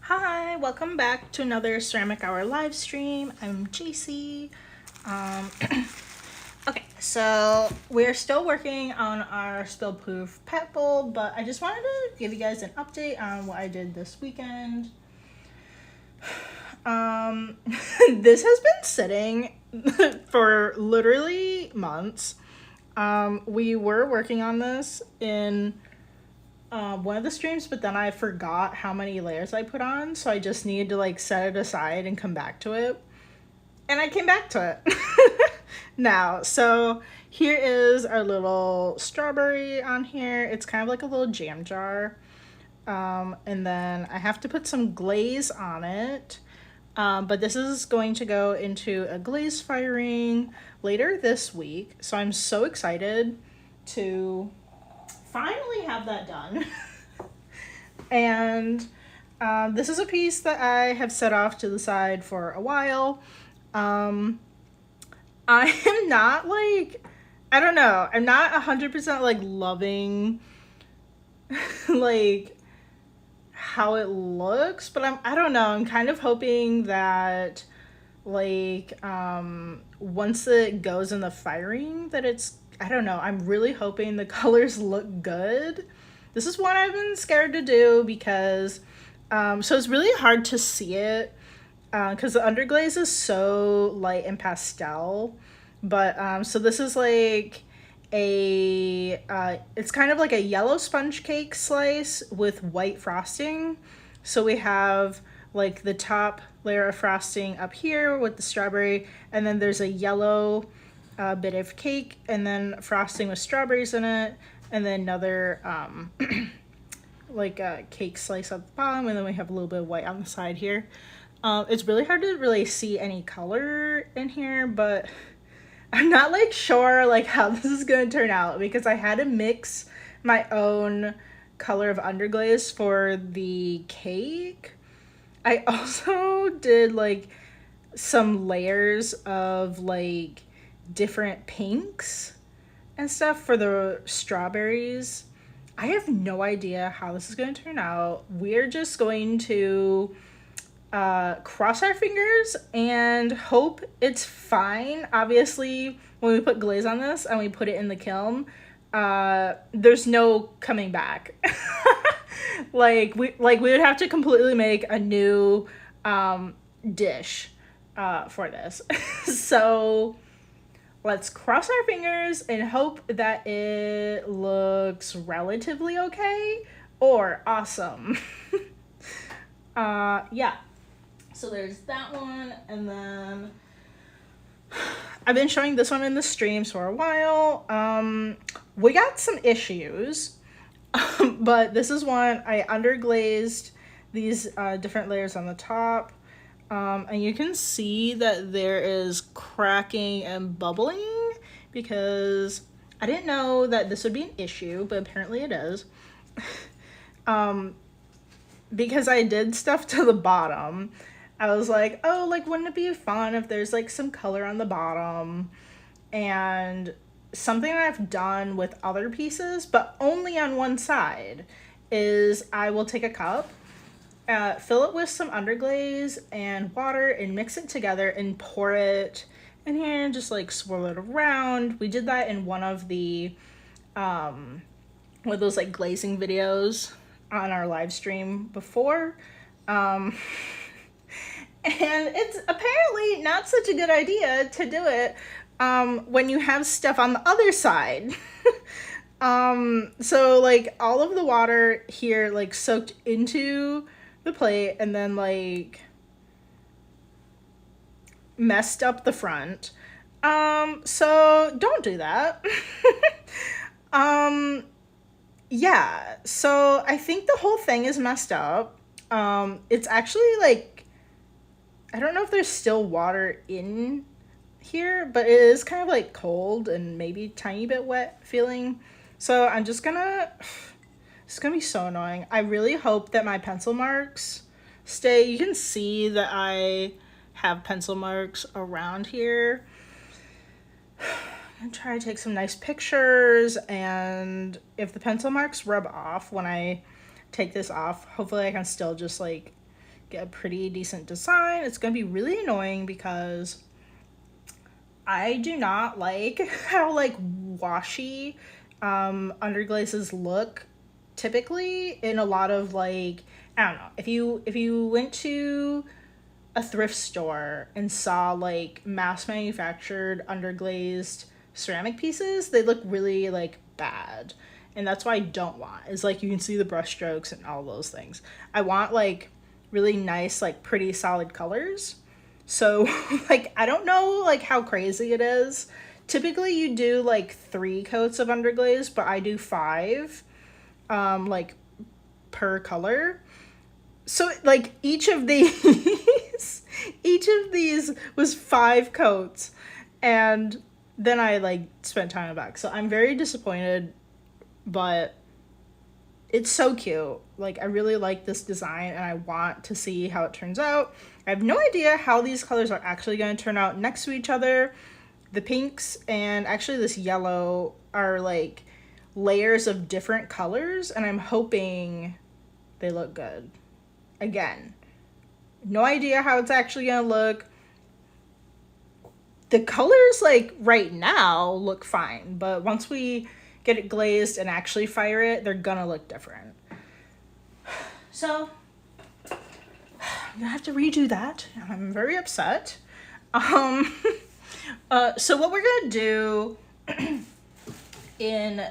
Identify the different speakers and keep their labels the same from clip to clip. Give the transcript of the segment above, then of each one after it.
Speaker 1: Hi, welcome back to another Ceramic Hour live stream. I'm JC. Um, okay, so we're still working on our spill-proof pet bowl, but I just wanted to give you guys an update on what I did this weekend. This has been sitting for literally months. We were working on this in one of the streams, but then I forgot how many layers I put on, so I just needed to like set it aside and come back to it. And I came back to it now. So here is our little strawberry on here. It's kind of like a little jam jar. And then I have to put some glaze on it. But this is going to go into a glaze firing later this week. So I'm so excited to finally have that done. And this is a piece that I have set off to the side for a while. I am not like, I don't know, I'm not 100% like loving like how it looks, but I don't know, I'm kind of hoping that like once it goes in the firing that it's, I don't know, I'm really hoping the colors look good. This is what I've been scared to do because so it's really hard to see it because the underglaze is so light and pastel. But so this is like a it's kind of like a yellow sponge cake slice with white frosting. So we have like the top layer of frosting up here with the strawberry, and then there's a yellow bit of cake, and then frosting with strawberries in it, and then another like a cake slice at the bottom, and then we have a little bit of white on the side here. It's really hard to really see any color in here, but I'm not like sure like how this is gonna turn out because I had to mix my own color of underglaze for the cake. I also did like some layers of like different pinks and stuff for the strawberries. I have no idea how this is going to turn out. We're just going to cross our fingers and hope it's fine. Obviously, when we put glaze on this and we put it in the kiln, there's no coming back. We would have to completely make a new dish for this. So let's cross our fingers and hope that it looks relatively okay or awesome. Yeah. So there's that one, and then I've been showing this one in the streams for a while. We got some issues, but this is one I underglazed these different layers on the top. And you can see that there is cracking and bubbling because I didn't know that this would be an issue, but apparently it is. Because I did stuff to the bottom, I was like, oh, like, wouldn't it be fun if there's like some color on the bottom? And something I've done with other pieces, but only on one side, is I will take a cup, fill it with some underglaze and water and mix it together and pour it in here and just like swirl it around. We did that in one of the one of those like glazing videos on our live stream before. And it's apparently not such a good idea to do it when you have stuff on the other side. So like all of the water here like soaked into the plate and then like messed up the front. So don't do that. Yeah, so I think the whole thing is messed up. It's actually like, I don't know if there's still water in here, but it is kind of like cold and maybe tiny bit wet feeling. So I'm just gonna, it's gonna be so annoying. I really hope that my pencil marks stay. You can see that I have pencil marks around here. I'm gonna try to take some nice pictures, and if the pencil marks rub off when I take this off, hopefully I can still just like get a pretty decent design. It's going to be really annoying because I do not like how like washy underglazes look typically in a lot of like, I don't know, if you went to a thrift store and saw like mass manufactured underglazed ceramic pieces, they look really like bad. And that's why I don't want, is like you can see the brush strokes and all those things. I want like really nice, like pretty solid colors. So like I don't know like how crazy it is. Typically you do like 3 coats of underglaze, but I do 5 like per color. So like each of these each of these was 5 coats, and then I like spent time back. So I'm very disappointed, but it's so cute. Like I really like this design and I want to see how it turns out. I have no idea how these colors are actually going to turn out next to each other. The pinks and actually this yellow are like layers of different colors, and I'm hoping they look good. Again, no idea how it's actually gonna look. The colors like right now look fine, but once we get it glazed and actually fire it, they're gonna look different. So I'm gonna have to redo that. I'm very upset. So what we're gonna do in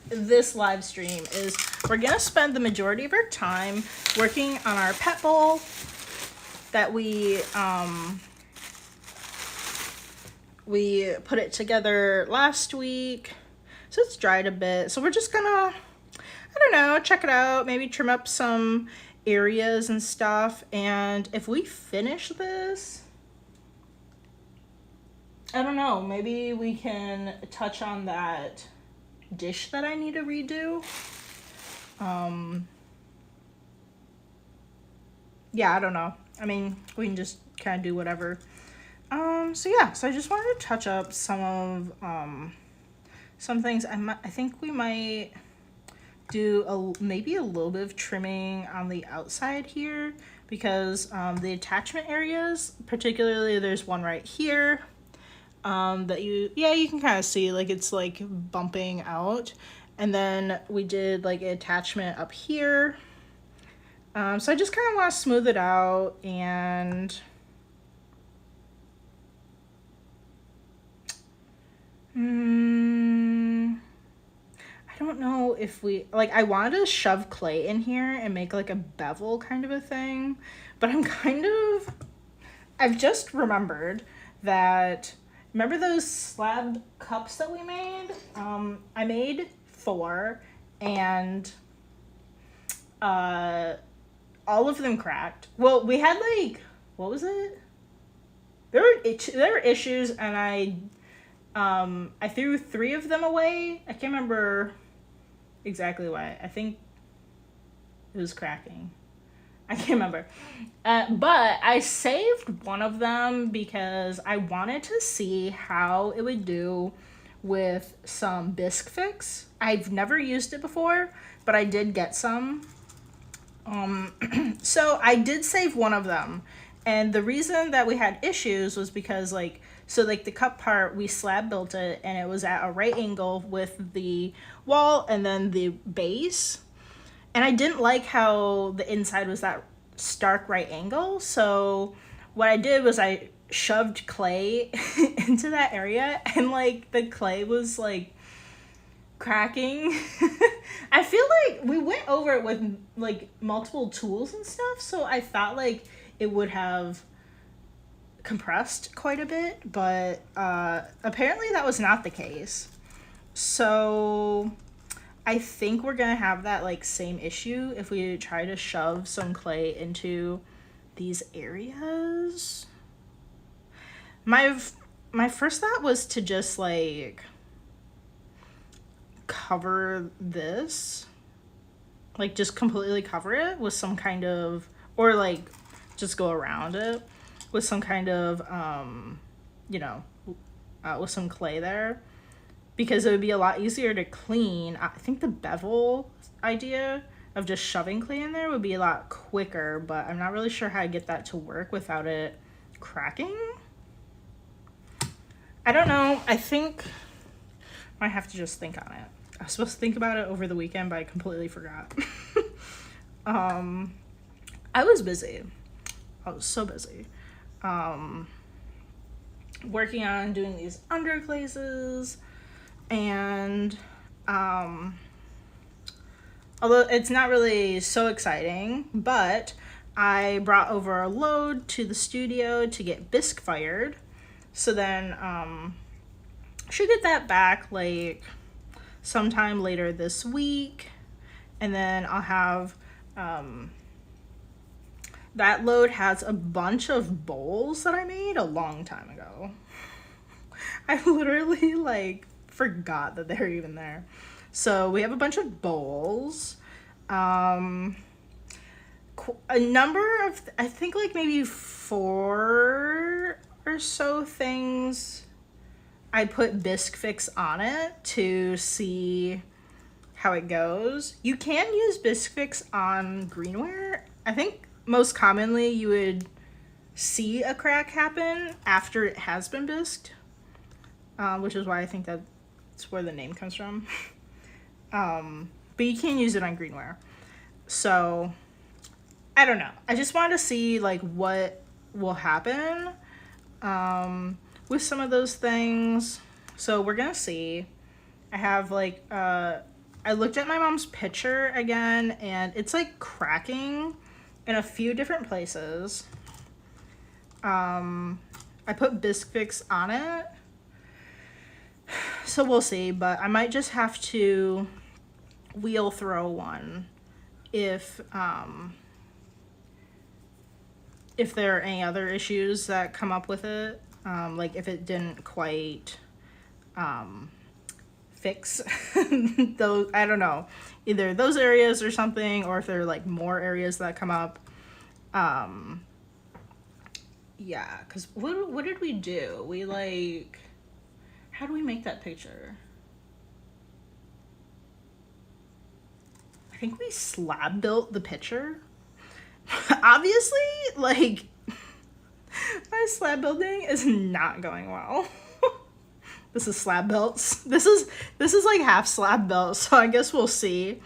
Speaker 1: this live stream is we're gonna spend the majority of our time working on our pet bowl that we put it together last week, so it's dried a bit. So we're just gonna, I don't know, check it out, maybe trim up some areas and stuff. And if we finish this, I don't know, maybe we can touch on that dish that I need to redo. Yeah, I don't know. I mean, we can just kind of do whatever. So yeah, so I just wanted to touch up some of some things. I think we might do maybe a little bit of trimming on the outside here, because the attachment areas, particularly there's one right here that you can kind of see like it's like bumping out, and then we did like an attachment up here. So I just kind of want to smooth it out, and I don't know if we, like, I wanted to shove clay in here and make like a bevel kind of a thing, but I've just remembered that, remember those slab cups that we made? I made 4, and all of them cracked. Well, we had like, what was it? There were issues, and I threw 3 of them away. I can't remember exactly why. I think it was cracking. I can't remember. But I saved one of them because I wanted to see how it would do with some Bisque Fix. I've never used it before, but I did get some. So I did save one of them. And the reason that we had issues was because like the cup part, we slab built it and it was at a right angle with the wall and then the base. And I didn't like how the inside was that stark right angle. So what I did was I shoved clay into that area, and like the clay was like cracking. I feel like we went over it with like multiple tools and stuff, so I thought like it would have compressed quite a bit, but apparently that was not the case. So I think we're gonna have that like same issue if we try to shove some clay into these areas. My first thought was to just like cover this, like just completely cover it with some kind of, or like just go around it with some kind of with some clay there, because it would be a lot easier to clean. I think the bevel idea of just shoving clay in there would be a lot quicker, but I'm not really sure how to get that to work without it cracking. I don't know. I think I have to just think on it. I was supposed to think about it over the weekend, but I completely forgot. I was busy. I was so busy. Working on doing these underglazes, and although it's not really so exciting, but I brought over a load to the studio to get bisque fired. So then should get that back like sometime later this week, and then I'll have that load has a bunch of bowls that I made a long time ago. I literally like forgot that they're even there. So we have a bunch of bowls, a number of, I think like maybe 4 or so things I put Bisque Fix on it to see how it goes. You can use Bisque Fix on greenware. I think most commonly you would see a crack happen after it has been bisqued, which is why I think that's where the name comes from. But you can use it on greenware. So I don't know. I just wanted to see like what will happen with some of those things. So we're gonna see. I have like I looked at my mom's picture again, and it's like cracking in a few different places. I put Bisque Fix on it, so we'll see, but I might just have to wheel throw one if there are any other issues that come up with it, like if it didn't quite fix those, I don't know, either those areas or something, or if there are like more areas that come up. Yeah, because what did we do? We like, how do we make that picture? I think we slab built the picture. Obviously, like, my slab building is not going well. This is slab built. This is like half slab built, so I guess we'll see.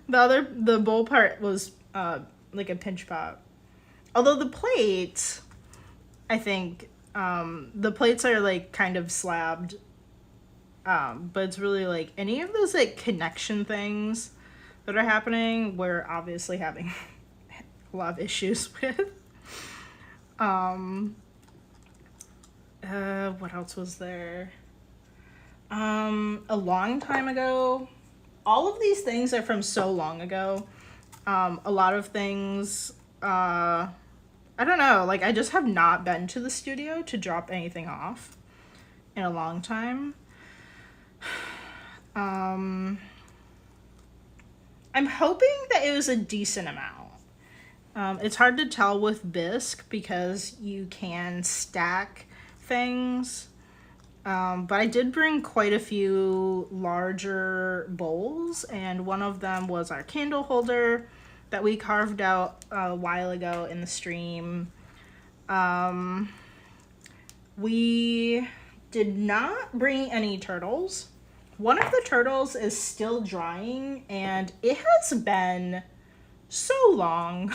Speaker 1: The bowl part was like a pinch pot. Although the plates, I think the plates are like kind of slabbed, but it's really like any of those like connection things that are happening, we're obviously having a lot of issues with. What else was there? A long time ago. All of these things are from so long ago. A lot of things, I don't know, like I just have not been to the studio to drop anything off in a long time. I'm hoping that it was a decent amount. It's hard to tell with bisque because you can stack things. But I did bring quite a few larger bowls, and one of them was our candle holder that we carved out a while ago in the stream. We did not bring any turtles. One of the turtles is still drying, and it has been so long.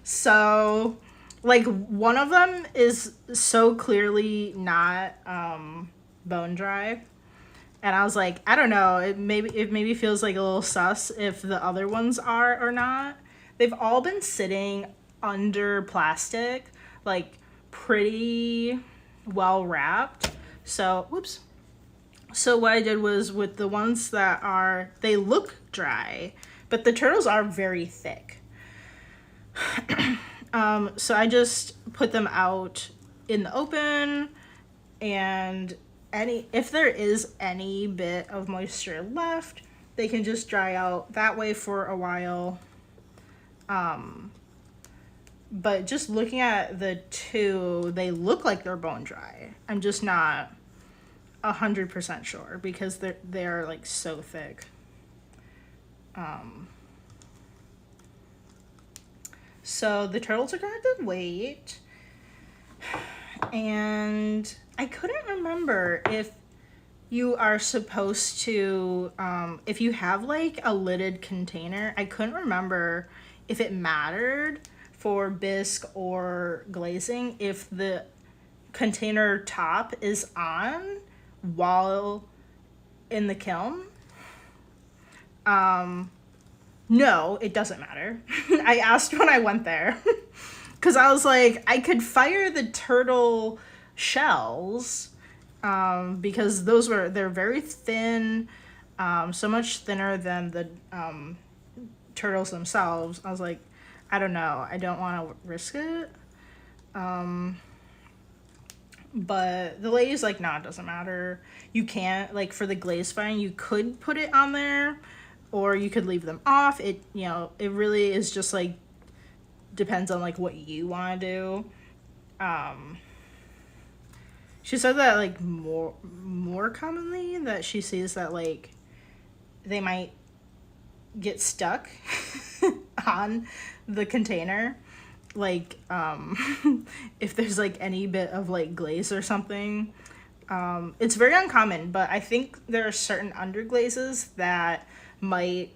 Speaker 1: So, like, one of them is so clearly not bone dry. And I was like, I don't know, it maybe feels like a little sus if the other ones are or not. They've all been sitting under plastic, like pretty well wrapped. So, whoops. So what I did was with the ones that they look dry, but the turtles are very thick. So I just put them out in the open, and if there is any bit of moisture left, they can just dry out that way for a while. But just looking at the two, they look like they're bone dry. I'm just not 100% sure because they're like so thick. Um, so the turtles are gonna have to wait. And I couldn't remember if you are supposed to, if you have like a lidded container, I couldn't remember if it mattered for bisque or glazing if the container top is on while in the kiln. No, it doesn't matter. I asked when I went there because I was like, I could fire the turtle shells, because they're very thin, so much thinner than the turtles themselves. I was like, I don't know, I don't want to risk it. But the lady's like, nah, it doesn't matter. You can't, like, for the glaze firing, you could put it on there, or you could leave them off. It, it really is just like, depends on like what you want to do. She said that like more commonly that she sees that like they might get stuck on the container, like if there's like any bit of like glaze or something. It's very uncommon, but I think there are certain underglazes that might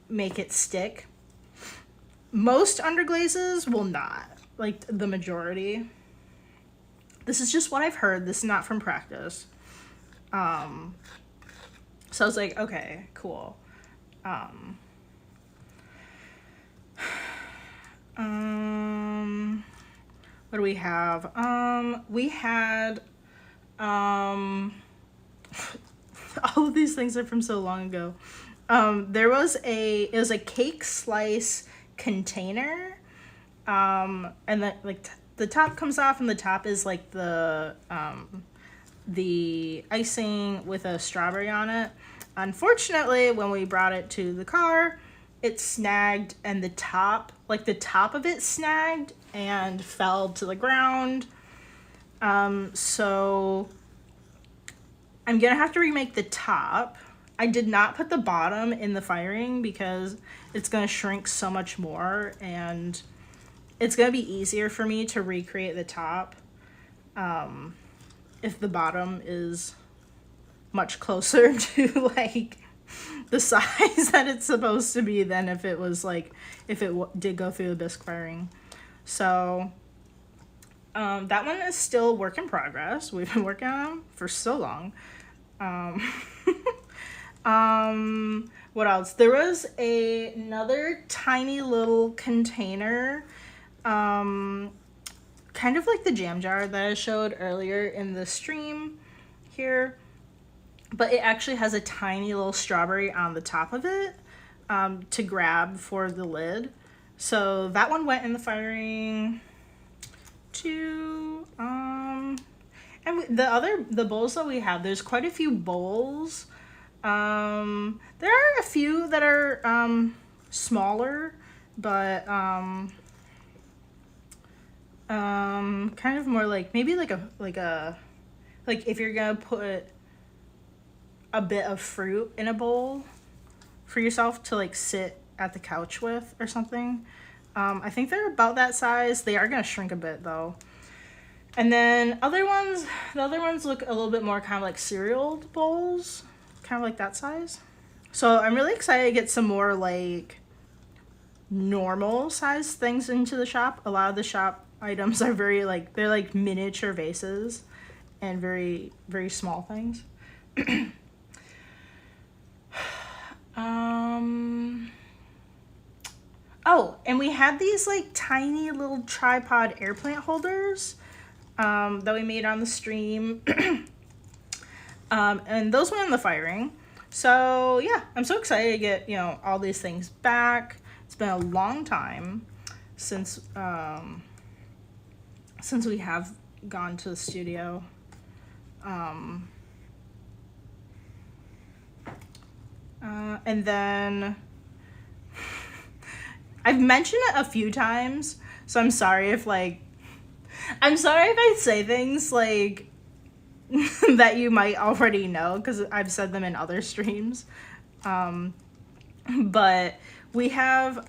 Speaker 1: make it stick. Most underglazes will not, like the majority. This is just what I've heard. This is not from practice. So I was like, okay, cool. What do we have? We had, all of these things are from so long ago. It was a cake slice container. And then like the top comes off, and the top is like the icing with a strawberry on it. Unfortunately, when we brought it to the car, it snagged, and the top of it snagged and fell to the ground. So I'm gonna have to remake the top. I did not put the bottom in the firing because it's gonna shrink so much more, and it's gonna be easier for me to recreate the top if the bottom is much closer to like the size that it's supposed to be than if it was like if it did go through the bisque firing. So that one is still work in progress. We've been working on them for so long. What else? There was another tiny little container, kind of like the jam jar that I showed earlier in the stream here, but it actually has a tiny little strawberry on the top of it, to grab for the lid. So that one went in the firing too. And the bowls that we have, there's quite a few bowls. There are a few that are smaller, but kind of more like maybe like if you're gonna put a bit of fruit in a bowl for yourself to like sit at the couch with or something. I think they're about that size. They are gonna shrink a bit though. And then the other ones look a little bit more kind of like cereal bowls, kind of like that size. So I'm really excited to get some more like normal size things into the shop. A lot of the shop items are they're like miniature vases and very, very small things. Oh, and we had these like tiny little tripod air plant holders that we made on the stream. And those went in the firing. So yeah, I'm so excited to get, all these things back. It's been a long time since we have gone to the studio. And then I've mentioned it a few times, so I'm sorry if I say things like that you might already know, because I've said them in other streams. But we have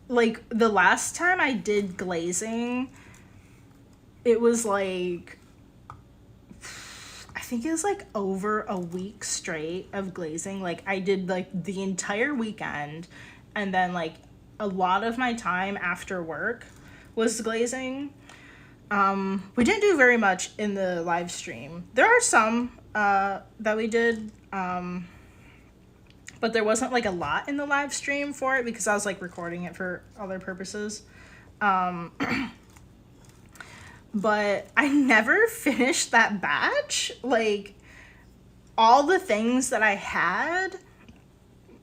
Speaker 1: like the last time I did glazing, it was like I think it was like over a week straight of glazing. Like I did like the entire weekend, and then like a lot of my time after work was glazing. We didn't do very much in the live stream. There are some that we did, but there wasn't like a lot in the live stream for it because I was like recording it for other purposes. But I never finished that batch. Like all the things that I had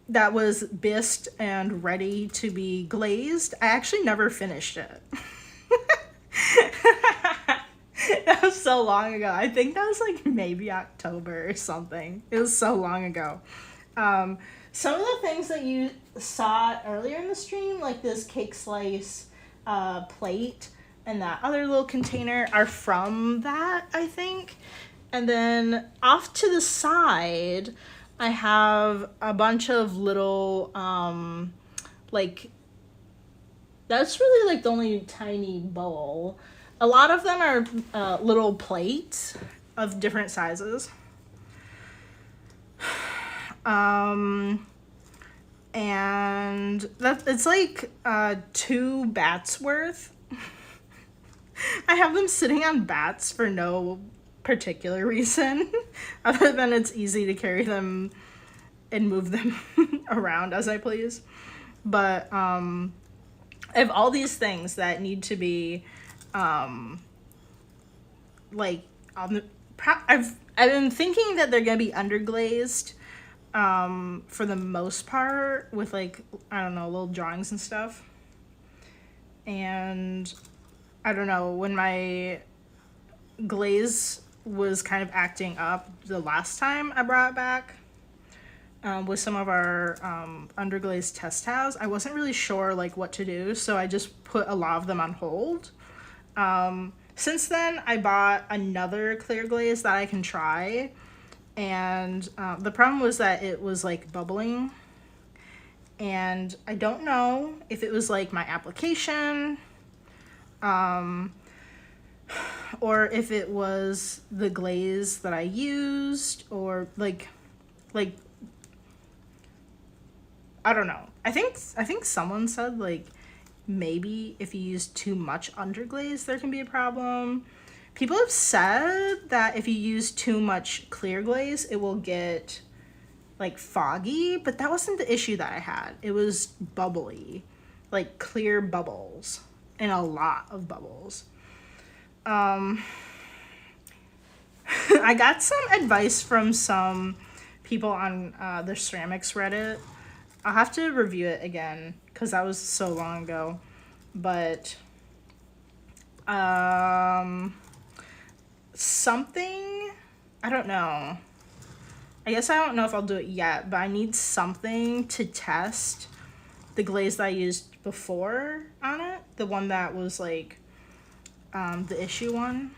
Speaker 1: that was bisqued and ready to be glazed, I actually never finished it. That was so long ago. I think that was like maybe October or something. It was so long ago. Some of the things that you saw earlier in the stream, like this cake slice plate and that other little container, are from that, I think. And then off to the side, I have a bunch of little, like, that's really like the only tiny bowl. A lot of them are little plates of different sizes. And that it's like 2 bats worth. I have them sitting on bats for no particular reason other than it's easy to carry them and move them around as I please. But I have all these things that need to be like on the I've been thinking that they're gonna be underglazed for the most part with like I don't know, little drawings and stuff. And I don't know, when my glaze was kind of acting up the last time I brought it back with some of our underglazed test towels, I wasn't really sure like what to do, so I just put a lot of them on hold. Since then, I bought another clear glaze that I can try, and the problem was that it was like bubbling, and I don't know if it was like my application, or if it was the glaze that I used, or like I don't know. I think someone said like maybe if you use too much underglaze there can be a problem. People have said that if you use too much clear glaze it will get like foggy, but that wasn't the issue that I had. It was bubbly, like clear bubbles and a lot of bubbles. I got some advice from some people on the ceramics Reddit. I'll have to review it again because that was so long ago. But something, I don't know. I guess I don't know if I'll do it yet, but I need something to test the glaze that I used before on it. The one that was like the issue one.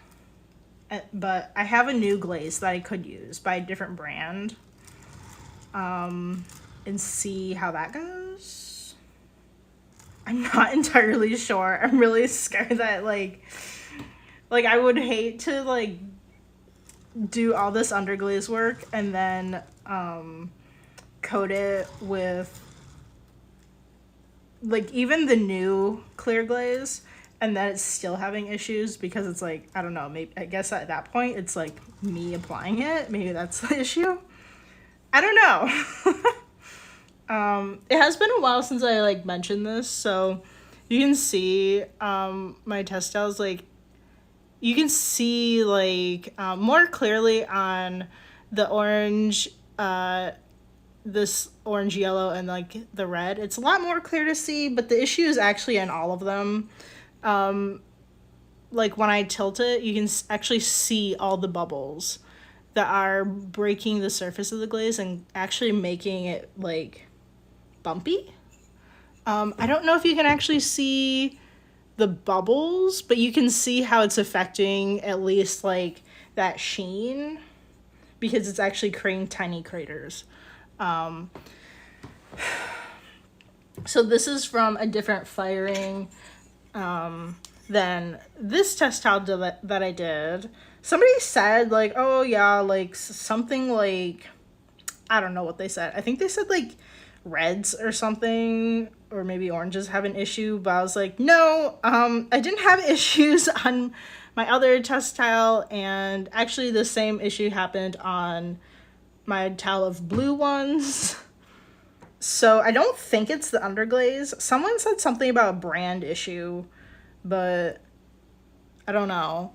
Speaker 1: But I have a new glaze that I could use by a different brand. And see how that goes. I'm not entirely sure. I'm really scared that like I would hate to like do all this underglaze work and then coat it with like even the new clear glaze and then it's still having issues because it's like I don't know, maybe I guess at that point it's like me applying it. Maybe that's the issue. I don't know. It has been a while since I like mentioned this, so you can see my test styles, like you can see like more clearly on the orange, this orange, yellow, and like the red. It's a lot more clear to see, but the issue is actually in all of them. Like when I tilt it, you can actually see all the bubbles that are breaking the surface of the glaze and actually making it like bumpy. I don't know if you can actually see the bubbles, but you can see how it's affecting at least like that sheen because it's actually creating tiny craters. Um, so this is from a different firing than this test towel that I did. Somebody said like, oh yeah, like something like, I don't know what they said. I think they said like reds or something, or maybe oranges have an issue, but I was like, no, I didn't have issues on my other test towel, and actually the same issue happened on my towel of blue ones. So I don't think it's the underglaze. Someone said something about a brand issue, but I don't know.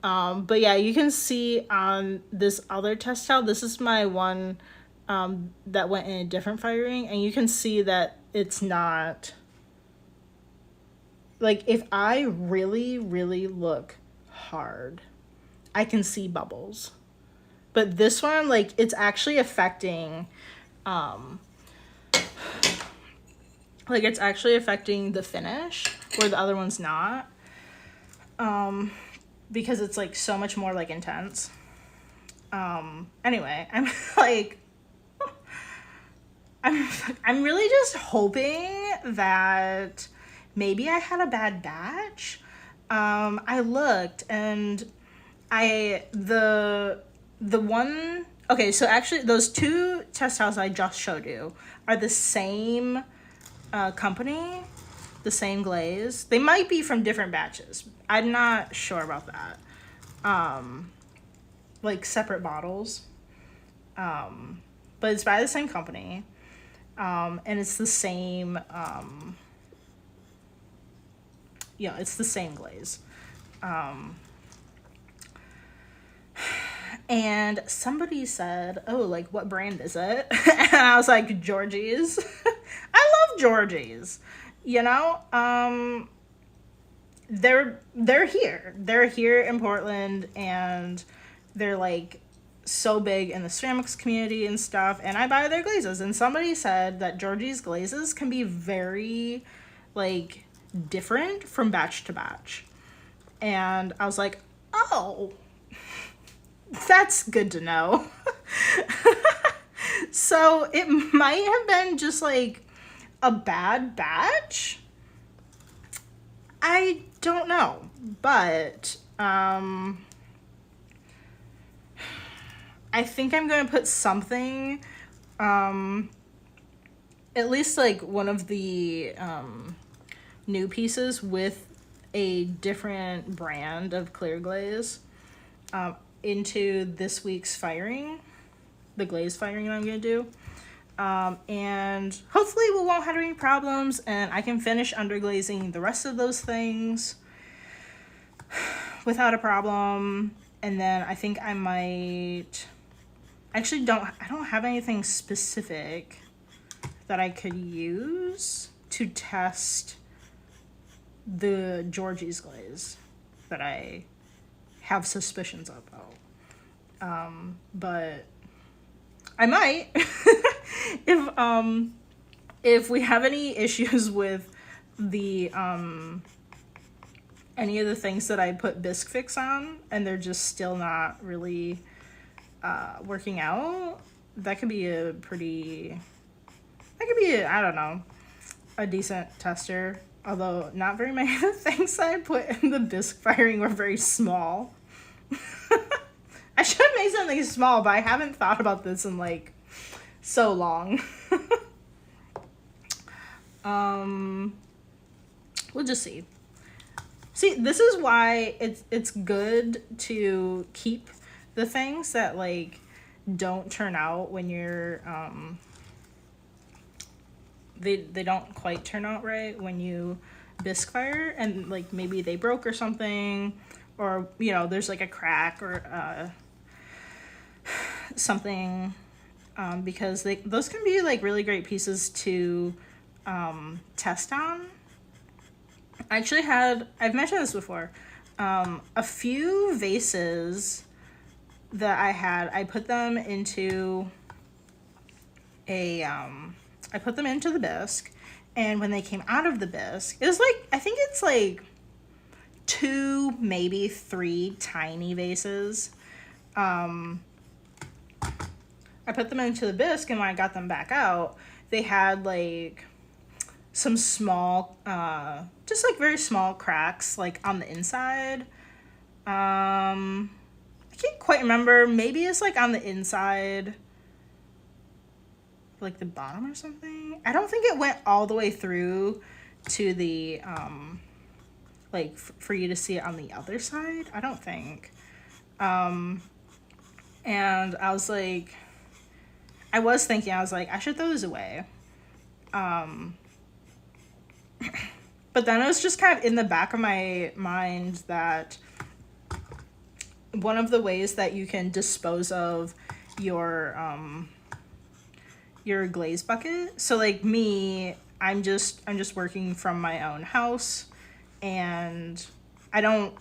Speaker 1: But yeah, you can see on this other test towel, this is my one that went in a different firing, and you can see that it's not, like, if I really, really look hard, I can see bubbles. But this one, like, it's actually affecting, it's actually affecting the finish, where the other one's not. Because it's, like, so much more, like, intense. Anyway, I'm, like, I'm really just hoping that maybe I had a bad batch. I looked, and the one, okay, so actually those two test towels I just showed you are the same company, the same glaze. They might be from different batches. I'm not sure about that. Like separate bottles. But it's by the same company. And it's the same, it's the same glaze. And somebody said, oh, like, what brand is it? And I was like, Georgie's. I love Georgie's. You know, they're here. They're here in Portland, and they're, like, so big in the ceramics community and stuff, and I buy their glazes. And somebody said that Georgie's glazes can be very, like, different from batch to batch. And I was like, oh, that's good to know. So it might have been just, like, a bad batch. I don't know, but I think I'm going to put something, at least, like, one of the new pieces with a different brand of clear glaze into this week's firing, the glaze firing that I'm going to do. And hopefully we won't have any problems, and I can finish underglazing the rest of those things without a problem. And then I think I might, actually I don't have anything specific that I could use to test the Georgie's glaze that I have suspicions about. But I might. If we have any issues with the any of the things that I put Bisque Fix on, and they're just still not really working out, that could be I don't know, a decent tester. Although not very many of the things I put in the Bisque firing were very small. I should have made something small, but I haven't thought about this in, like, so long. We'll just see. See, this is why it's good to keep the things that, like, don't turn out when you're they don't quite turn out right when you Bisque fire, and, like, maybe they broke or something, or, you know, there's, like, a crack or something, because those can be, like, really great pieces to test on. I've mentioned this before, a few vases that I put them into I put them into the bisque, and when they came out of the bisque, it was like, I think it's like 2, maybe 3 tiny vases. I put them into the bisque, and when I got them back out, they had like some small, just like very small cracks, like on the inside. I can't quite remember. Maybe it's like on the inside, like the bottom or something. I don't think it went all the way through to the, like for you to see it on the other side. I don't think. And I was like, I was thinking, I was like, I should throw those away. But then it was just kind of in the back of my mind that one of the ways that you can dispose of your glaze bucket. So like me, I'm just working from my own house, and I don't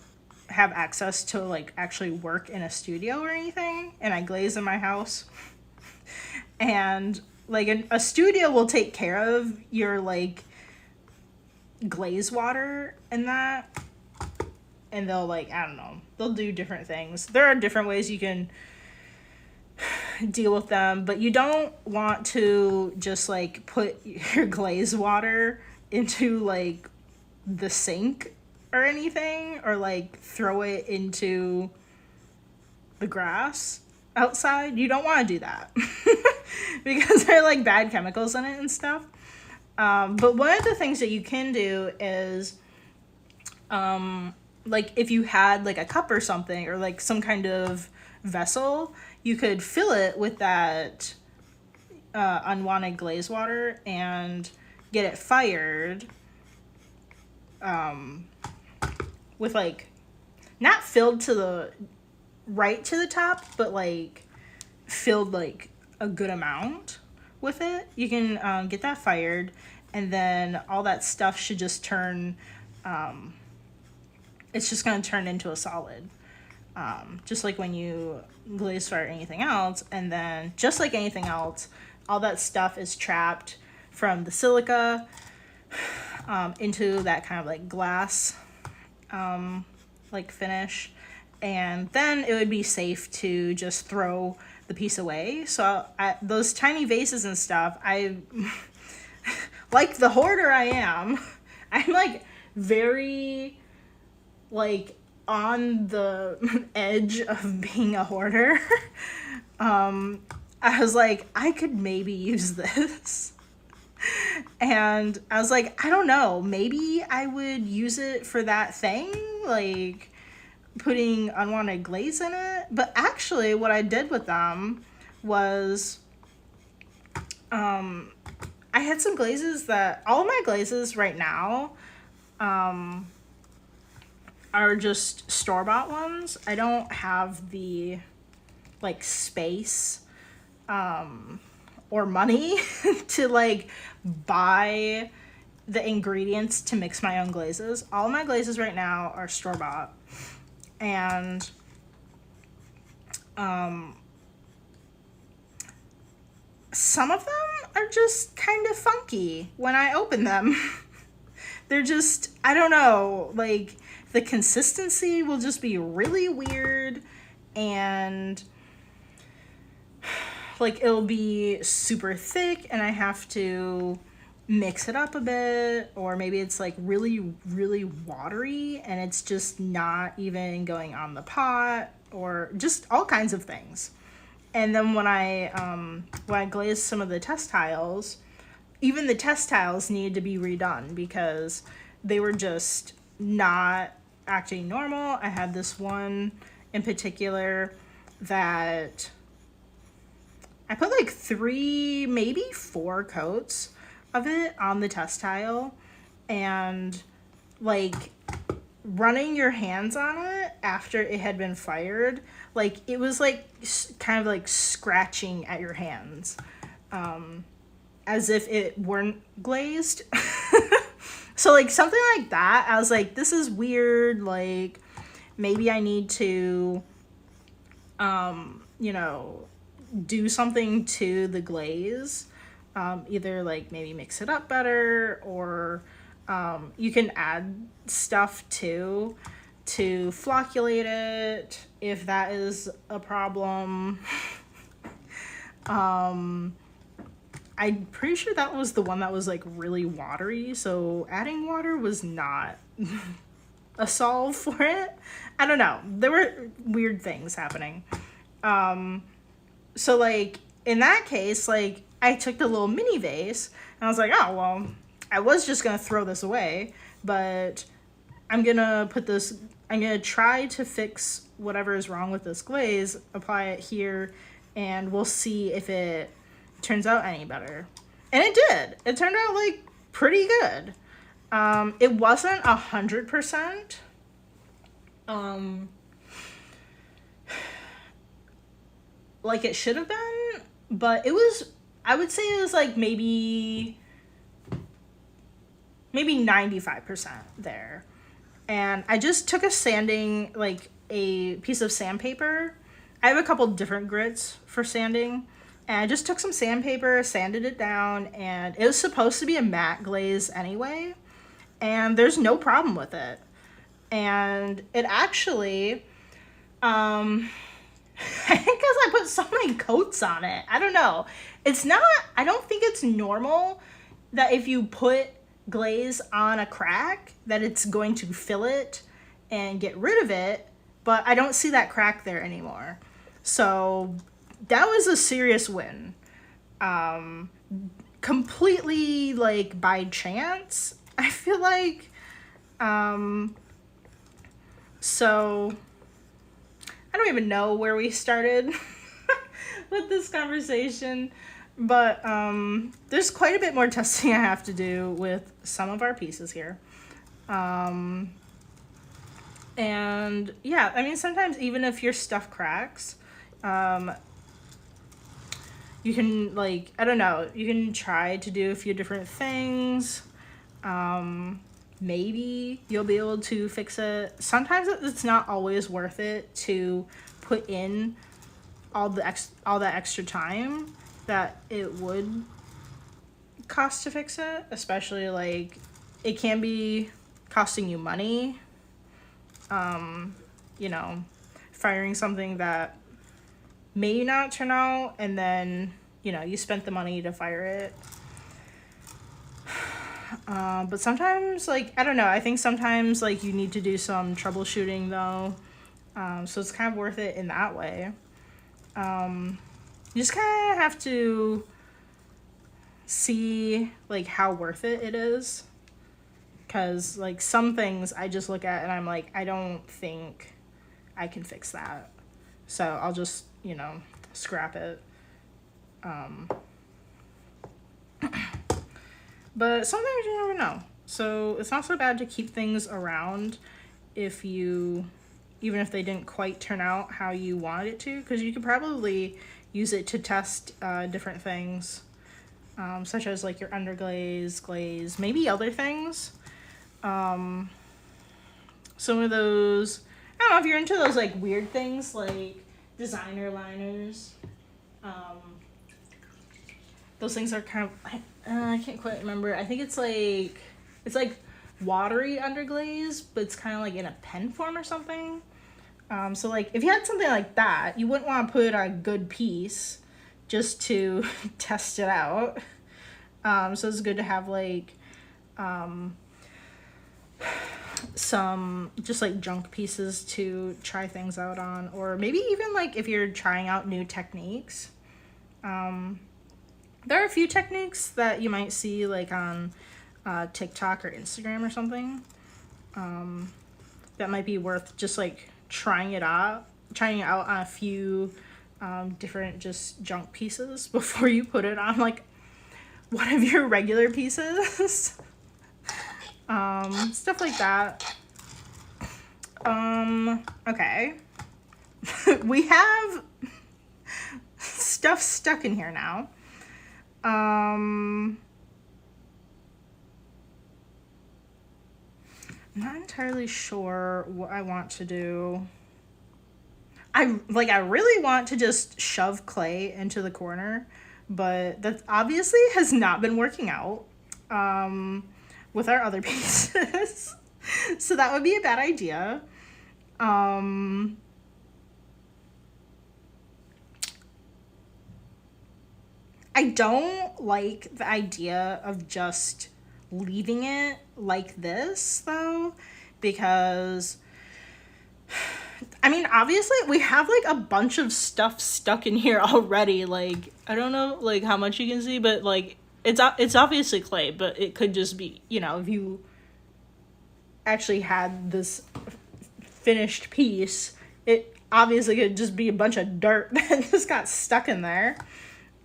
Speaker 1: have access to like actually work in a studio or anything, and I glaze in my house. And like a studio will take care of your like glaze water and that, and they'll like, I don't know, they'll do different things. There are different ways you can deal with them, but you don't want to just like put your glaze water into like the sink or anything, or like throw it into the grass outside. You don't want to do that because there are like bad chemicals in it and stuff. But one of the things that you can do is, like if you had like a cup or something, or like some kind of vessel, you could fill it with that unwanted glaze water and get it fired, with like not filled to the right to the top, but like filled like a good amount with it. You can get that fired, and then all that stuff should just turn, it's just going to turn into a solid. Just like when you glaze fire anything else, and then just like anything else, all that stuff is trapped from the silica into that kind of like glass like finish, and then it would be safe to just throw the piece away. So those tiny vases and stuff, I like the hoarder I am, I'm like very like on the edge of being a hoarder. I was like, I could maybe use this. And I was like, I don't know, maybe I would use it for that thing, like putting unwanted glaze in it. But actually, what I did with them was, I had some glazes that, all of my glazes right now, are just store-bought ones. I don't have the like space or money to like buy the ingredients to mix my own glazes. All of my glazes right now are store-bought, and some of them are just kind of funky when I open them. They're just, I don't know, like the consistency will just be really weird, and like it'll be super thick and I have to mix it up a bit, or maybe it's like really really watery and it's just not even going on the pot, or just all kinds of things. And then when I glazed some of the test tiles, even the test tiles needed to be redone because they were just not acting normal. I had this one in particular that I put like 3, maybe 4 coats of it on the test tile, and like running your hands on it after it had been fired, like it was like kind of like scratching at your hands, as if it weren't glazed. So like something like that, I was like, this is weird, like maybe I need to you know, do something to the glaze, either like maybe mix it up better, or you can add stuff too to flocculate it if that is a problem. I'm pretty sure that was the one that was like really watery, so adding water was not a solve for it. I don't know. There were weird things happening. So like in that case, like I took the little mini vase and I was like, oh well, I was just gonna throw this away, but I'm gonna try to fix whatever is wrong with this glaze, apply it here, and we'll see if it turns out any better. And it did. It turned out like pretty good. It wasn't 100%. Like it should have been, but it was, I would say it was like maybe 95% there. And I just took like a piece of sandpaper. I have a couple different grits for sanding. And I just took some sandpaper, sanded it down, and it was supposed to be a matte glaze anyway. And there's no problem with it. And it actually, I think because I put so many coats on it. I don't know. I don't think it's normal that if you put glaze on a crack that it's going to fill it and get rid of it, but I don't see that crack there anymore. So that was a serious win. Completely like by chance, I feel like. So I don't even know where we started with this conversation, but there's quite a bit more testing I have to do with some of our pieces here. And yeah, I mean, sometimes even if your stuff cracks, you can like, I don't know, you can try to do a few different things. Maybe you'll be able to fix it. Sometimes it's not always worth it to put in all that extra time that it would cost to fix it, especially like it can be costing you money. You know, firing something that may not turn out, and then you spent the money to fire it. But sometimes, like, I don't know, I think sometimes, like, you need to do some troubleshooting, though. So it's kind of worth it in that way. You just kind of have to see, like, how worth it is. Because, like, some things I just look at and I'm like, I don't think I can fix that. So I'll just, scrap it. But sometimes you never know. So it's not so bad to keep things around even if they didn't quite turn out how you wanted it to, because you could probably use it to test different things, such as like your underglaze, glaze, maybe other things. Some of those, I don't know if you're into those like weird things like designer liners. Those things are kind of, I can't quite remember. I think it's like watery underglaze, but it's kind of like in a pen form or something. So like if you had something like that, you wouldn't want to put it on a good piece just to test it out. So it's good to have like some just like junk pieces to try things out on, or maybe even like if you're trying out new techniques. There are a few techniques that you might see like on TikTok or Instagram or something that might be worth just like trying it out on a few different just junk pieces before you put it on like one of your regular pieces. Stuff like that. Okay. We have stuff stuck in here now. I'm not entirely sure what I want to do. I really want to just shove clay into the corner, but that obviously has not been working out with our other pieces. So that would be a bad idea. I don't like the idea of just leaving it like this though, because I mean, obviously we have like a bunch of stuff stuck in here already. Like, I don't know like how much you can see, but like it's obviously clay, but it could just be, you know, if you actually had this finished piece, it obviously could just be a bunch of dirt that just got stuck in there.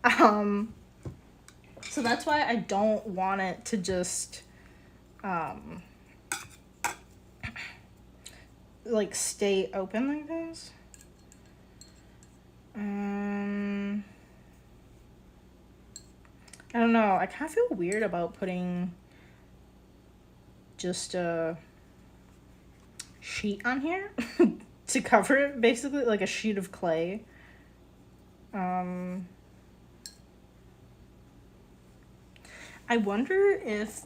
Speaker 1: Um so that's why I don't want it to just like stay open like this. I don't know. I kind of feel weird about putting just a sheet on here to cover it, basically, like a sheet of clay. I wonder if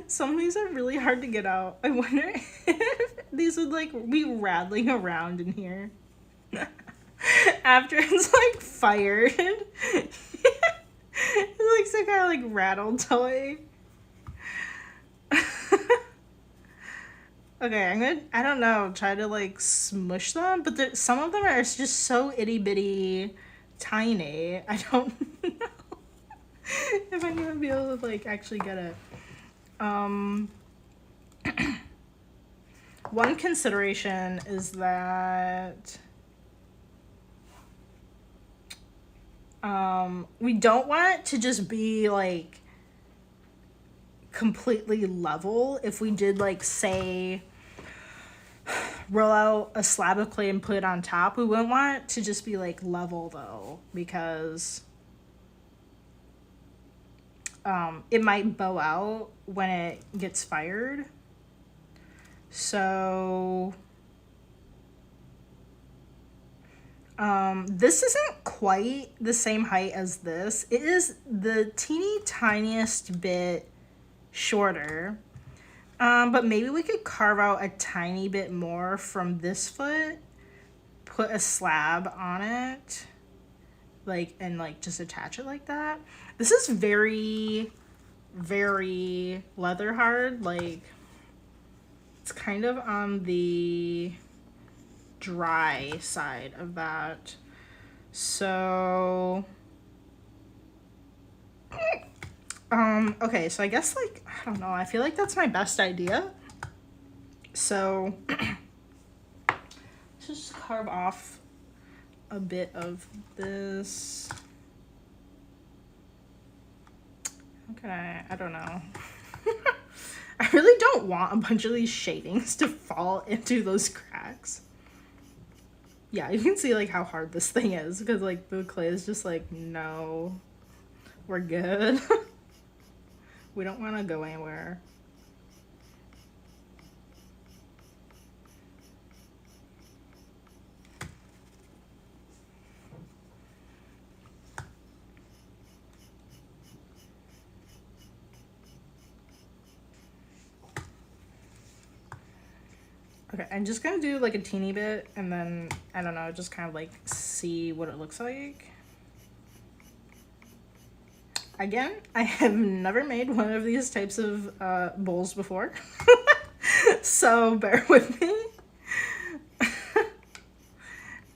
Speaker 1: some of these are really hard to get out. I wonder if these would like be rattling around in here after it's like fired. It's like some kind of like rattle toy. Okay, I don't know, try to like smush them, but some of them are just so itty bitty tiny. I don't know if I'm gonna be able to like actually get it. One consideration is that we don't want it to just be like completely level. If we did like say roll out a slab of clay and put it on top, we wouldn't want it to just be like level though, because it might bow out when it gets fired. So this isn't quite the same height as this. It is the teeny tiniest bit shorter. But maybe we could carve out a tiny bit more from this foot, put a slab on it, like, and like just attach it like that. This is very, very leather hard. Like, it's kind of on the dry side of that. So okay, so I guess like, I don't know, I feel like that's my best idea. So let's just carve off a bit of this. How can I don't know. I really don't want a bunch of these shadings to fall into those cracks. Yeah, you can see like how hard this thing is, because like the clay is just like, no, we're good. We don't want to go anywhere. Okay, I'm just gonna do like a teeny bit, and then, I don't know, just kind of like see what it looks like. Again, I have never made one of these types of bowls before, so bear with me.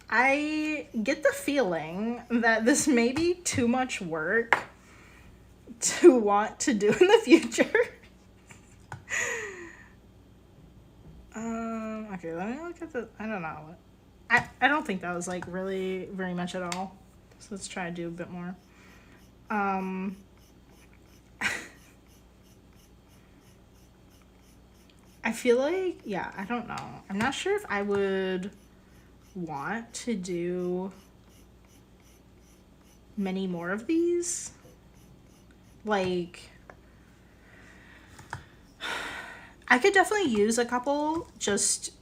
Speaker 1: I get the feeling that this may be too much work to want to do in the future. Okay, let me look at the, I don't know. I don't think that was like really very much at all. So let's try to do a bit more. I feel like, yeah, I don't know. I'm not sure if I would want to do many more of these. Like, I could definitely use a couple just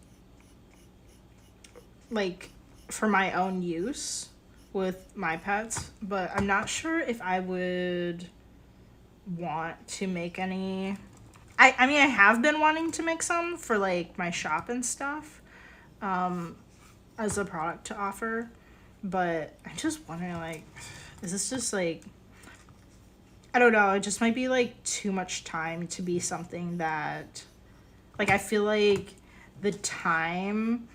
Speaker 1: like for my own use with my pets, but I'm not sure if I would want to make any. I mean, I have been wanting to make some for like my shop and stuff, as a product to offer, but I'm just wondering, like, Is this just like, I don't know, it just might be like too much time to be something that, like, I feel like the time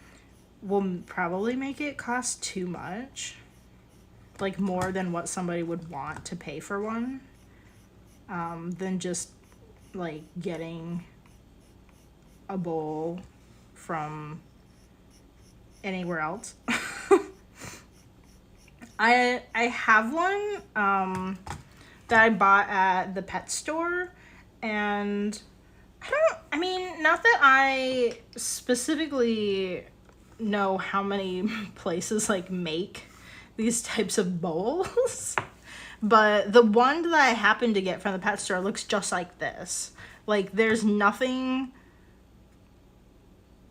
Speaker 1: will probably make it cost too much, like more than what somebody would want to pay for one, than just like getting a bowl from anywhere else. I have one that I bought at the pet store, and I mean, not that I specifically know how many places like make these types of bowls, but the one that I happened to get from the pet store looks just like this. Like, there's nothing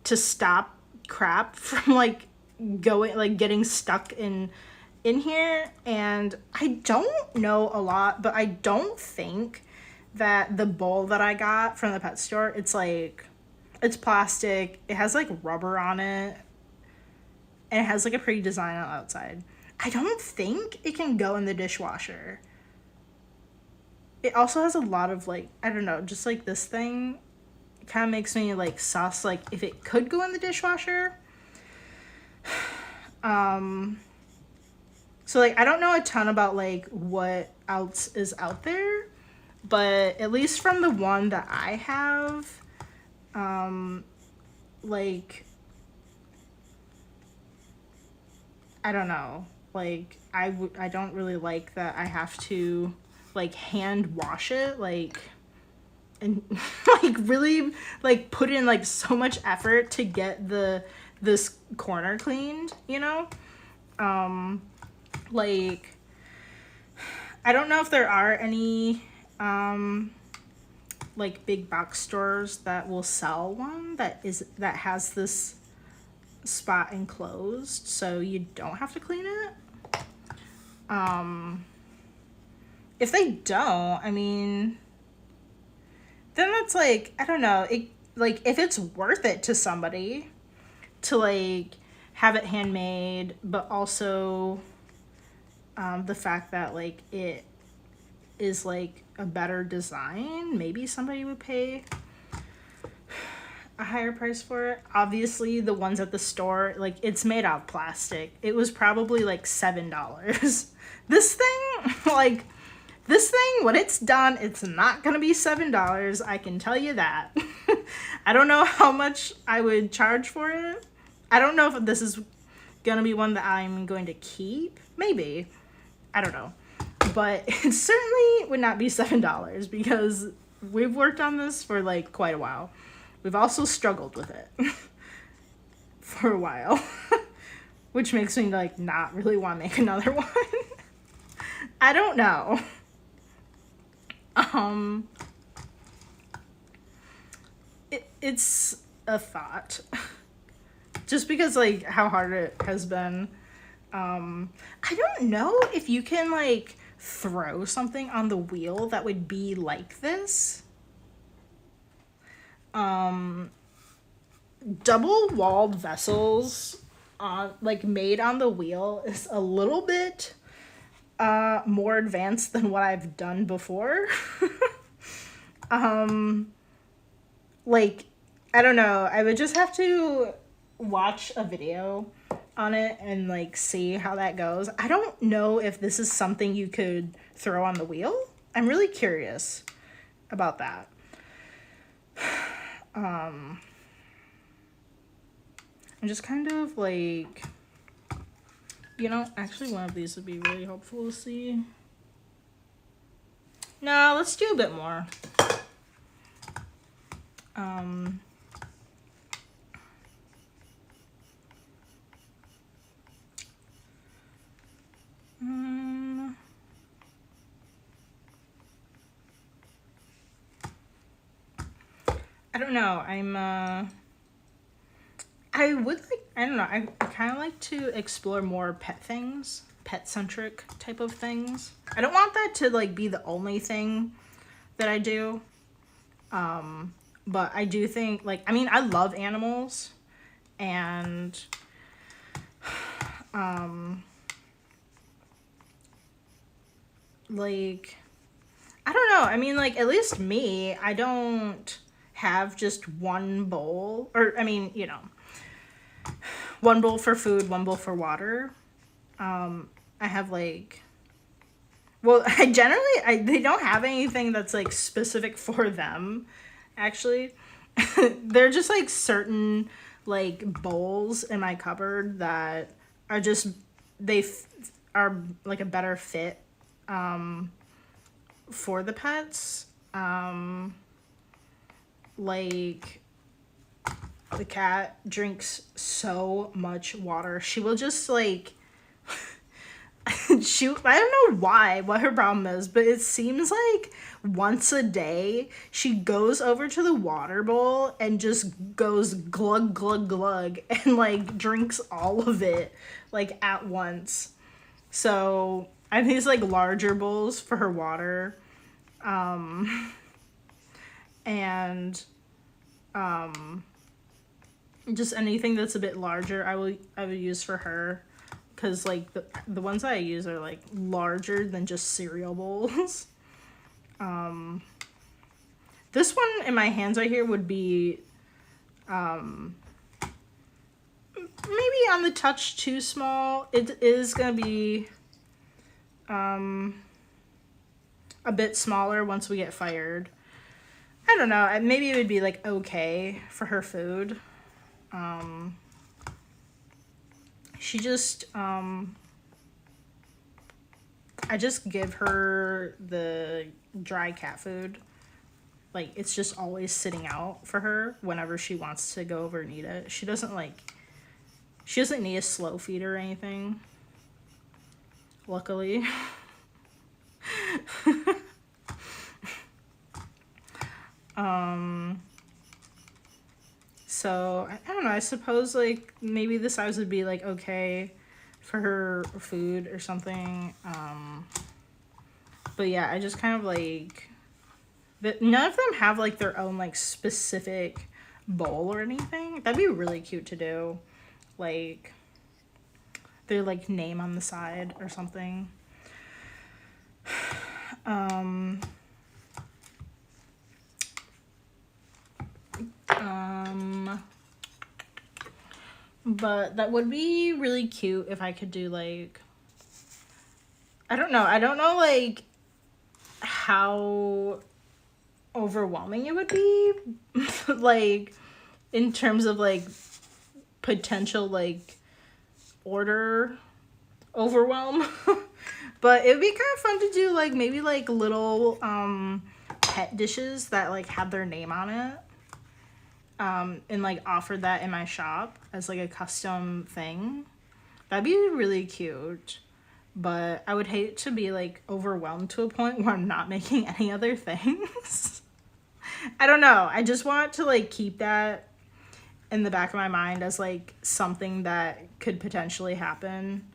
Speaker 1: to stop crap from like getting stuck in here. And I don't know a lot, but I don't think that the bowl that I got from the pet store, it's like, it's plastic, it has like rubber on it, and it has like a pretty design on the outside. I don't think it can go in the dishwasher. It also has a lot of like, I don't know, just like this thing kind of makes me like sus, like if it could go in the dishwasher. So like I don't know a ton about like what else is out there, but at least from the one that I have, like, I don't know, like I don't really like that I have to like hand wash it, like, and like really like put in like so much effort to get this corner cleaned, you know? Like, I don't know if there are any like big box stores that will sell one that has this spot enclosed so you don't have to clean it. If they don't, I mean, then that's like, I don't know, it, like, if it's worth it to somebody to like have it handmade, but also the fact that like it is like a better design, maybe somebody would pay a higher price for it. Obviously the ones at the store, like, it's made out of plastic. It was probably like $7. This thing, like, this thing, when it's done, it's not gonna be $7, I can tell you that. I don't know how much I would charge for it. I don't know if this is gonna be one that I'm going to keep. Maybe. I don't know. But it certainly would not be $7 because we've worked on this for like quite a while. We've also struggled with it for a while, which makes me like not really want to make another one. I don't know. It's a thought. Just because like how hard it has been. I don't know if you can like throw something on the wheel that would be like this. Double walled vessels like made on the wheel is a little bit more advanced than what I've done before. Like, I don't know, I would just have to watch a video on it and like see how that goes. I don't know if this is something you could throw on the wheel. I'm really curious about that. I'm just kind of like, you know, actually one of these would be really helpful to see. No, let's do a bit more. I don't know. I would like, I don't know, I kind of like to explore more pet things, pet-centric type of things. I don't want that to like be the only thing that I do. But I do think, like, I mean, I love animals, and like, I don't know. I mean, like, at least me, I don't have just one bowl, or, I mean, one bowl for food, one bowl for water. I have like, well, they don't have anything that's like specific for them, actually. They're just like certain like bowls in my cupboard that are just, they f- are like a better fit for the pets. Like, the cat drinks so much water. She will just like I don't know what her problem is, but it seems like once a day she goes over to the water bowl and just goes glug glug glug and like drinks all of it like at once. So I have these like larger bowls for her water, and just anything that's a bit larger I will use for her, because like the ones that I use are like larger than just cereal bowls. This one in my hands right here would be maybe on the touch too small. It is gonna be a bit smaller once we get fired. I don't know. Maybe it would be like okay for her food. She just I just give her the dry cat food. Like, it's just always sitting out for her whenever she wants to go over and eat it. She doesn't need a slow feed or anything. Luckily. So I don't know, I suppose like maybe the size would be like okay for her food or something. But yeah, I just kind of like none of them have like their own like specific bowl or anything. That'd be really cute to do. Like their like name on the side or something. But that would be really cute if I could do like, I don't know. I don't know like how overwhelming it would be like in terms of like potential like order overwhelm. But it would be kind of fun to do like maybe like little pet dishes that like have their name on it, and like offer that in my shop as like a custom thing. That'd be really cute. But I would hate to be like overwhelmed to a point where I'm not making any other things. I don't know. I just want to like keep that in the back of my mind as like something that could potentially happen.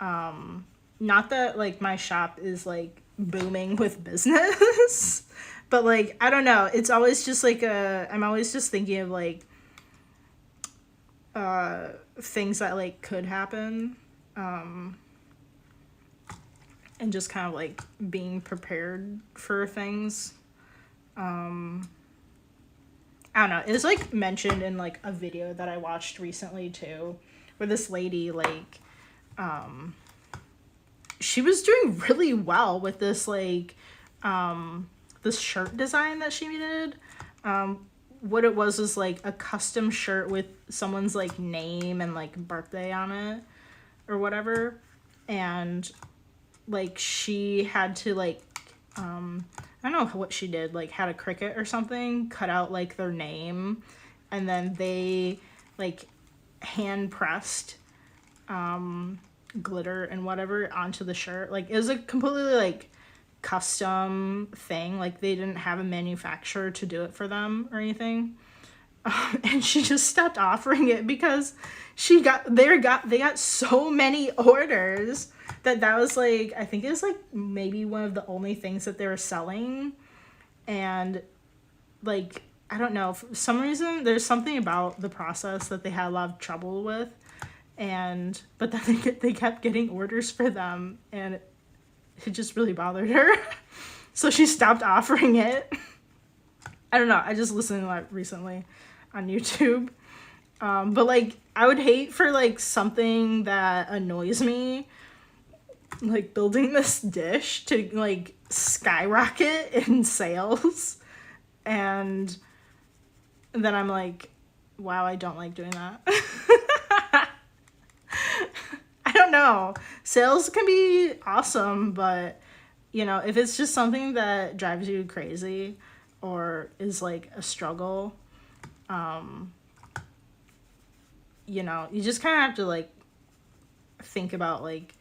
Speaker 1: Not that like my shop is like booming with business, but like I don't know. It's always just like I'm always just thinking of like things that like could happen. And just kind of like being prepared for things. I don't know. It was like mentioned in like a video that I watched recently too, where this lady like she was doing really well with this like this shirt design that she did. What it was like a custom shirt with someone's like name and like birthday on it or whatever. And like she had to like I don't know what she did, like had a Cricut or something cut out like their name, and then they like hand pressed glitter and whatever onto the shirt. Like it was a completely like custom thing. Like they didn't have a manufacturer to do it for them or anything. And she just stopped offering it because they got so many orders that was like, I think it was like maybe one of the only things that they were selling. And like I don't know, for some reason there's something about the process that they had a lot of trouble with, but then they kept getting orders for them, and it just really bothered her. So she stopped offering it. I don't know. I just listened to that recently on YouTube. But like, I would hate for like something that annoys me, like building this dish, to like skyrocket in sales. And then I'm like, wow, I don't like doing that. I don't know. Sales can be awesome, but you know, if it's just something that drives you crazy or is like a struggle, you know, you just kind of have to like think about like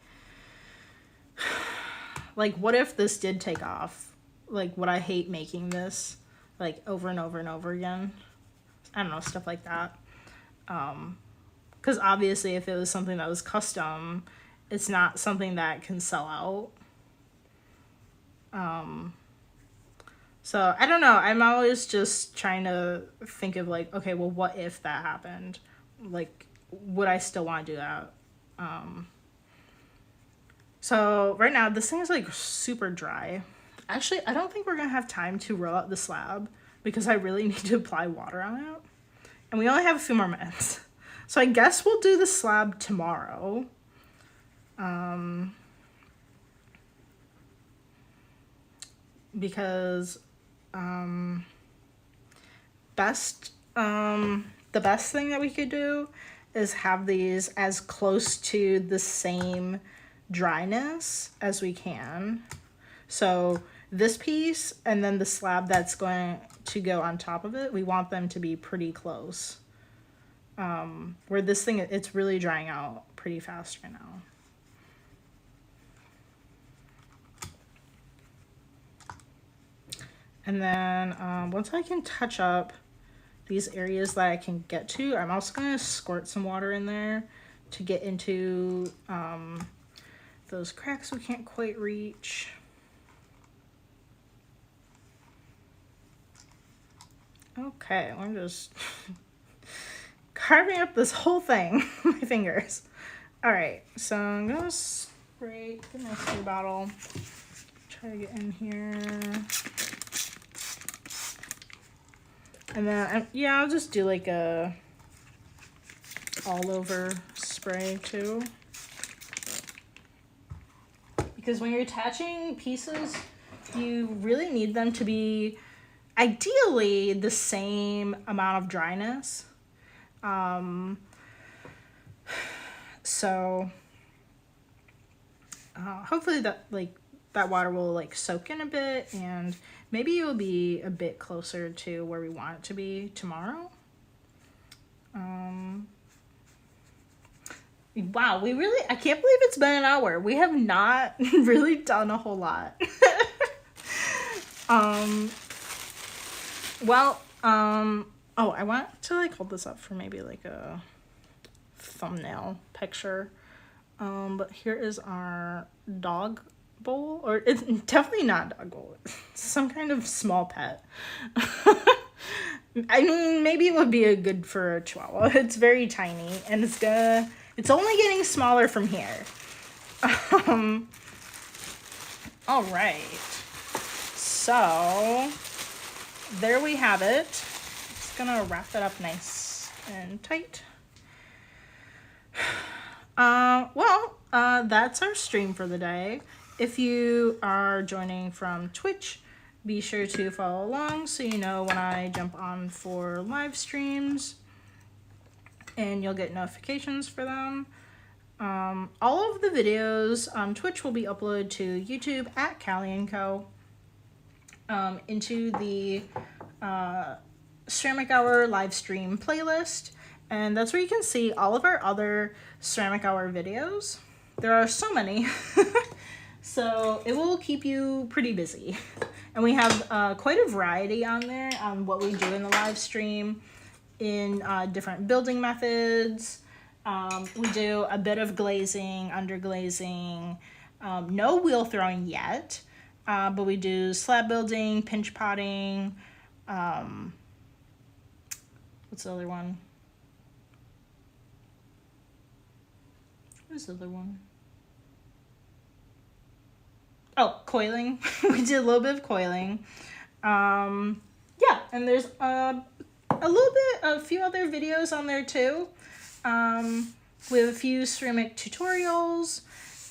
Speaker 1: what if this did take off? Like, would I hate making this like over and over and over again? I don't know, stuff like that. Because obviously if it was something that was custom, it's not something that can sell out. So I don't know. I'm always just trying to think of like, okay, well, what if that happened? Like, would I still want to do that? So right now, this thing is like super dry. Actually, I don't think we're gonna have time to roll out the slab because I really need to apply water on it. And we only have a few more minutes. So I guess we'll do the slab tomorrow. Because the best thing that we could do is have these as close to the same dryness as we can. So this piece and then the slab that's going to go on top of it, we want them to be pretty close. Where this thing, it's really drying out pretty fast right now. And then once I can touch up these areas that I can get to, I'm also going to squirt some water in there to get into those cracks we can't quite reach. Okay, I'm just carving up this whole thing with my fingers. All right, so I'm gonna spray, get my spray bottle, try to get in here. And then, yeah, I'll just do like a all over spray too. Because when you're attaching pieces, you really need them to be ideally the same amount of dryness. So hopefully that water will like soak in a bit, and maybe it will be a bit closer to where we want it to be tomorrow. Wow, I can't believe it's been an hour. We have not really done a whole lot. Oh, I want to like hold this up for maybe like a thumbnail picture. But here is our dog bowl, or it's definitely not a dog bowl. It's some kind of small pet. I mean, maybe it would be a good for a Chihuahua. It's very tiny, and it's only getting smaller from here. All right. So there we have it. Just gonna wrap it up nice and tight. That's our stream for the day. If you are joining from Twitch, be sure to follow along so you know when I jump on for live streams, and you'll get notifications for them. All of the videos on Twitch will be uploaded to YouTube at Callie & Co. Into the Ceramic Hour live stream playlist, and that's where you can see all of our other Ceramic Hour videos. There are so many, so it will keep you pretty busy. And we have quite a variety on there on what we do in the live stream in different building methods. We do a bit of glazing, underglazing, no wheel throwing yet, but we do slab building, pinch potting, what's the other one? What is the other one? Oh, coiling. We did a little bit of coiling. Yeah, and there's a few other videos on there too. We have a few ceramic tutorials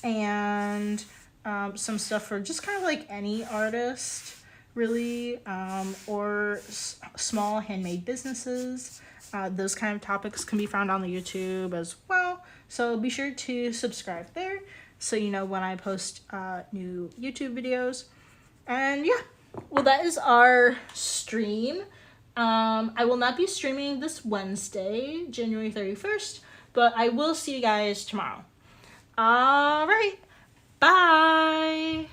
Speaker 1: and some stuff for just kind of like any artist, really, or small handmade businesses. Those kind of topics can be found on the YouTube as well. So be sure to subscribe there so you know when I post new YouTube videos. And yeah, well, that is our stream. I will not be streaming this Wednesday, January 31st, but I will see you guys tomorrow. All right. Bye.